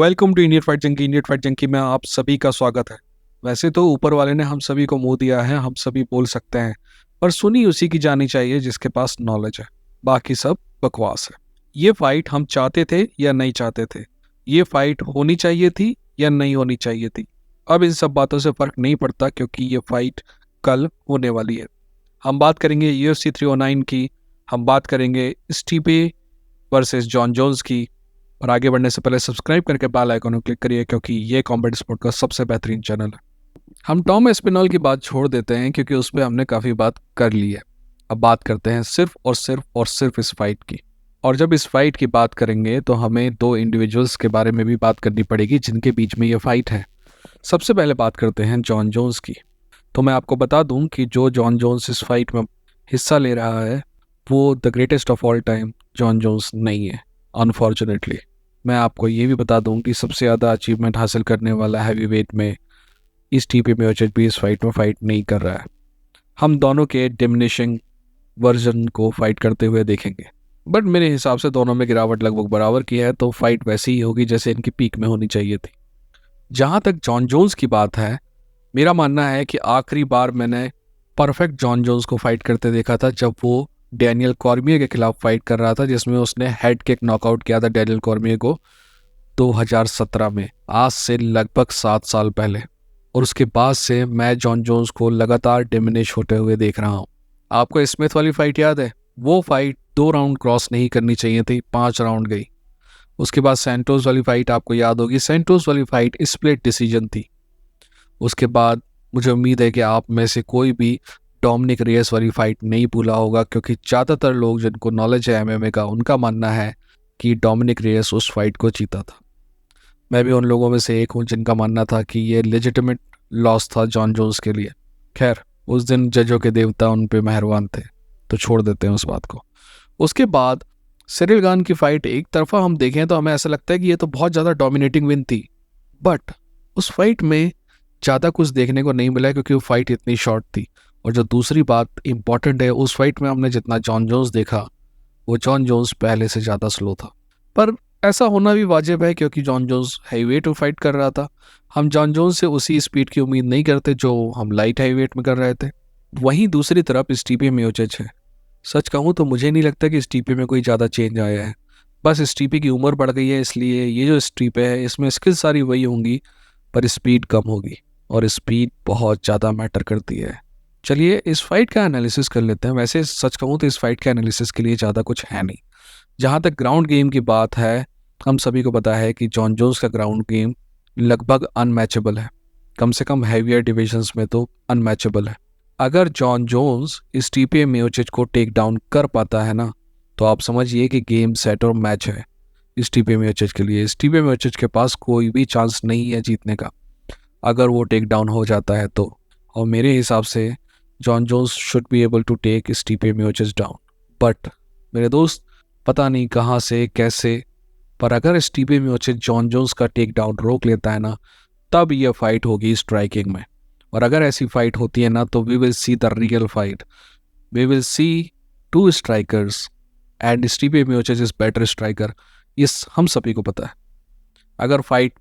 Welcome to Indian fight junkie में आप सभी का स्वागत है। वैसे तो ऊपर वाले ने हम सभी को मुंह दिया है, हम सभी बोल सकते हैं, पर सुनी उसी की जानी चाहिए जिसके पास नॉलेज है। बाकी सब बकवास है। ये फाइट हम चाहते थे या नहीं चाहते थे, ये फाइट होनी चाहिए थी या नहीं होनी चाहिए थी, अब इन सब बातों से फर्क नहीं पड़ता क्योंकि ये फाइट कल होने वाली है। हम बात करेंगे UFC 309 की, हम बात करेंगे स्टीफे वर्सेस जॉन जोन्स की। और आगे बढ़ने से पहले सब्सक्राइब करके बेल आइकन को क्लिक करिए क्योंकि ये कॉम्बैट स्पोर्ट का सबसे बेहतरीन चैनल है। हम टॉम एस्पिनॉल की बात छोड़ देते हैं क्योंकि उस पर हमने काफ़ी बात कर ली है। अब बात करते हैं सिर्फ इस फाइट की। और जब इस फाइट की बात करेंगे तो हमें दो इंडिविजुअल्स के बारे में भी बात करनी पड़ेगी जिनके बीच में ये फाइट है। सबसे पहले बात करते हैं जॉन जोन्स की। तो मैं आपको बता दूं कि जो जॉन जोन्स इस फाइट में हिस्सा ले रहा है वो the greatest of all time Jon Jones नहीं है, अनफॉर्चुनेटली। मैं आपको ये भी बता दूं कि सबसे ज़्यादा अचीवमेंट हासिल करने वाला हैवी वेट में स्टीफे मियोचिच भी इस फाइट में फाइट नहीं कर रहा है। हम दोनों के डिमिनिशिंग वर्जन को फाइट करते हुए देखेंगे, बट मेरे हिसाब से दोनों में गिरावट लगभग बराबर की है, तो फाइट वैसी ही होगी जैसे इनकी पीक में होनी चाहिए थी। जहाँ तक जॉन जोन्स की बात है, मेरा मानना है कि आखिरी बार मैंने परफेक्ट जॉन जोन्स को फाइट करते देखा था जब वो डैनियल कॉर्मियर के खिलाफ फाइट कर रहा था, जिसमें उसने हेड किक नॉकआउट किया था डैनियल कॉर्मियर को 2017 में, आज से लगभग 7 साल पहले। और उसके बाद से मैं जॉन जोन्स को लगातार डिमिनिश होते हुए देख रहा हूँ। आपको स्मिथ वाली फाइट याद है? वो फाइट 2 राउंड क्रॉस नहीं करनी चाहिए थी, 5 राउंड गई। उसके बाद सैंटोस वाली फाइट आपको याद होगी, सैंटोस वाली फाइट स्प्लिट डिसीजन थी। उसके बाद मुझे उम्मीद है कि आप में से कोई भी डोमिनिक रेयस वाली फाइट नहीं भूला होगा, क्योंकि ज़्यादातर लोग जिनको नॉलेज है एमएमए का, उनका मानना है कि डोमिनिक रेयस उस फाइट को जीता था। मैं भी उन लोगों में से एक हूँ जिनका मानना था कि ये लेजिटिमेट लॉस था जॉन जोन्स के लिए। खैर, उस दिन जजों के देवता उन पे मेहरबान थे, तो छोड़ देते हैं उस बात को। उसके बाद सिरिल गान की फाइट एक तरफा हम देखें तो हमें ऐसा लगता है कि ये तो बहुत ज़्यादा डोमिनेटिंग विन थी, बट उस फाइट में ज़्यादा कुछ देखने को नहीं मिला क्योंकि वो फाइट इतनी शॉर्ट थी। और जो दूसरी बात इंपॉर्टेंट है, उस फाइट में हमने जितना जॉन जोन्स देखा वो जॉन जोन्स पहले से ज़्यादा स्लो था। पर ऐसा होना भी वाजिब है क्योंकि जॉन जोन्स हैवीवेट में फाइट कर रहा था। हम जॉन जोन्स से उसी स्पीड की उम्मीद नहीं करते जो हम लाइट हैवीवेट में कर रहे थे। वहीं दूसरी तरफ स्टीफे मियोचिच है। सच कहूँ तो मुझे नहीं लगता कि स्टीफे में कोई ज़्यादा चेंज आया है, बस स्टीफे की उम्र बढ़ गई है, इसलिए ये जो स्टीफे है इसमें स्किल सारी वही होंगी पर स्पीड कम होगी, और स्पीड बहुत ज़्यादा मैटर करती है। चलिए इस फाइट का एनालिसिस कर लेते हैं। वैसे सच कहूँ तो इस फाइट के एनालिसिस के लिए ज़्यादा कुछ है नहीं। जहाँ तक ग्राउंड गेम की बात है, हम सभी को पता है कि जॉन जोन्स का ग्राउंड गेम लगभग अनमैचेबल है, कम से कम हैवियर डिविजन्स में तो अनमैचेबल है। अगर जॉन जोन्स स्टीफे मियोचिच को टेक डाउन कर पाता है ना, तो आप समझिए कि गेम सेट और मैच है स्टीफे मियोचिच के लिए। स्टीफे मियोचिच के पास कोई भी चांस नहीं है जीतने का अगर वो टेक डाउन हो जाता है तो। और मेरे हिसाब से John Jones should be able to take Stipe Miocic down, but मेरे दोस्त पता नहीं कहाँ से कैसे, पर अगर स्टीफे मियोचिच जॉन जोन्स का टेक डाउन रोक लेता है ना, तब यह फाइट होगी स्ट्राइकिंग में। और अगर ऐसी फाइट होती है ना, तो we will see the real fight. We will see 2 strikers and Stipe Miocic is better striker, इस हम सभी को पता है। अगर फाइट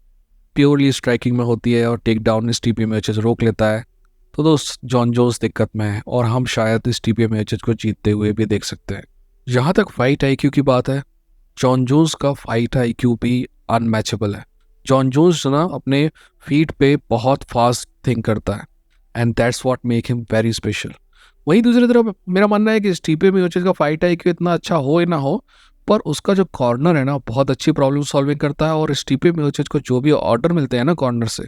प्योरली स्ट्राइकिंग में होती है और टेक डाउन स्टीफे मियोचिच रोक लेता है, तो दोस्त जॉन जोन्स दिक्कत में है और हम शायद स्टीफे मियोचिच को जीतते हुए भी देख सकते हैं। जहाँ तक फाइट आईक्यू की बात है, जॉन जोन्स का फाइट आईक्यू भी अनमैचेबल है। जॉन जोन्स ना अपने फीट पे बहुत फास्ट थिंक करता है, and that's what make him very special. वहीं दूसरी तरफ मेरा मानना है कि स्टीफे मियोचिच का फाइट आईक्यू इतना अच्छा हो या ना हो, पर उसका जो कॉर्नर है ना, बहुत अच्छी प्रॉब्लम सॉल्विंग करता है। और स्टीफे मियोचिच को जो भी ऑर्डर मिलते हैं ना कॉर्नर से,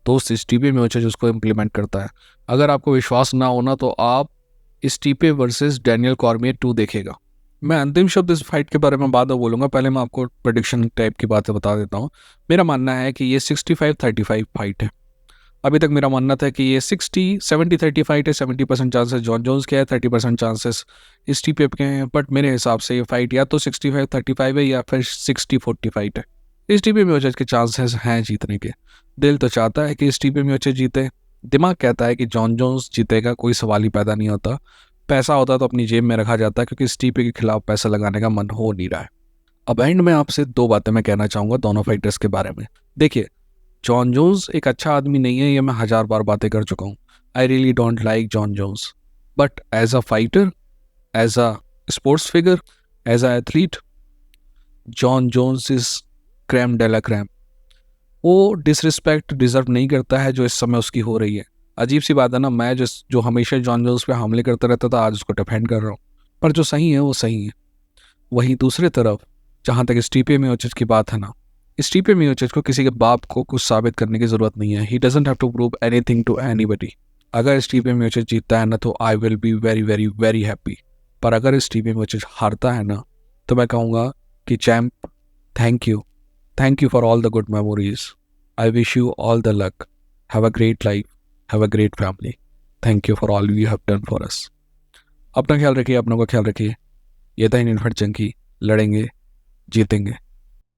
तो स्टीफे मियोचिच उसको इम्प्लीमेंट करता है। अगर आपको विश्वास ना होना तो आप स्टीफे वर्सेस डैनियल कॉर्मियर 2 देखेगा। मैं अंतिम शब्द इस फाइट के बारे में बाद में बोलूँगा, पहले मैं आपको प्रेडिक्शन टाइप की बातें बता देता हूँ। मेरा मानना है कि ये 65-35 फाइट है। अभी तक मेरा मानना था कि ये 70-30 फाइट है। 70% चांसेस जॉन जोन्स के हैं, 30% चांसेस स्टीफे के हैं, बट मेरे हिसाब से ये फाइट या तो 65-35 है या फिर 60-40 फाइट है। स्टीफे मियोचिच के चांसेस हैं जीतने के। दिल तो चाहता है कि स्टीफे मियोचिच जीते, दिमाग कहता है कि जॉन जोन्स जीतेगा, कोई सवाल ही पैदा नहीं होता। पैसा होता तो अपनी जेब में रखा जाता, क्योंकि स्टीफे के खिलाफ पैसा लगाने का मन हो नहीं रहा है। अब एंड में आपसे दो बातें मैं कहना चाहूँगा दोनों फाइटर्स के बारे में। देखिए, जॉन जोन्स एक अच्छा आदमी नहीं है, ये मैं 1000 बार बातें कर चुका हूँ। I really don't like Jon Jones, but as a fighter, as a sports figure, as a athlete, Jon Jones is creme de la creme. वो डिसरिस्पेक्ट डिजर्व नहीं करता है जो इस समय उसकी हो रही है। अजीब सी बात है ना, मैं जो हमेशा जॉन जोन्स पे हमले करता रहता था, आज उसको डिफेंड कर रहा हूँ। पर जो सही है वो सही है। वहीं दूसरी तरफ, जहाँ तक स्टीपे मियोचिच की बात है ना, स्टीपे मियोचिच को किसी के बाप को कुछ साबित करने की ज़रूरत नहीं है। He doesn't have to prove anything to anybody. अगर स्टीपे मियोचिच जीतता है ना तो I will be very very very happy. पर अगर स्टीपे मियोचिच हारता है ना तो मैं कहूँगा कि champ, thank you for all the good memories. I wish you all the luck. Have a great life, have a great family. Thank you for all you have done for us. अपना ख्याल रखिए, अपनों का ख्याल रखिए। ये था Indian fight junkie. लड़ेंगे, जीतेंगे।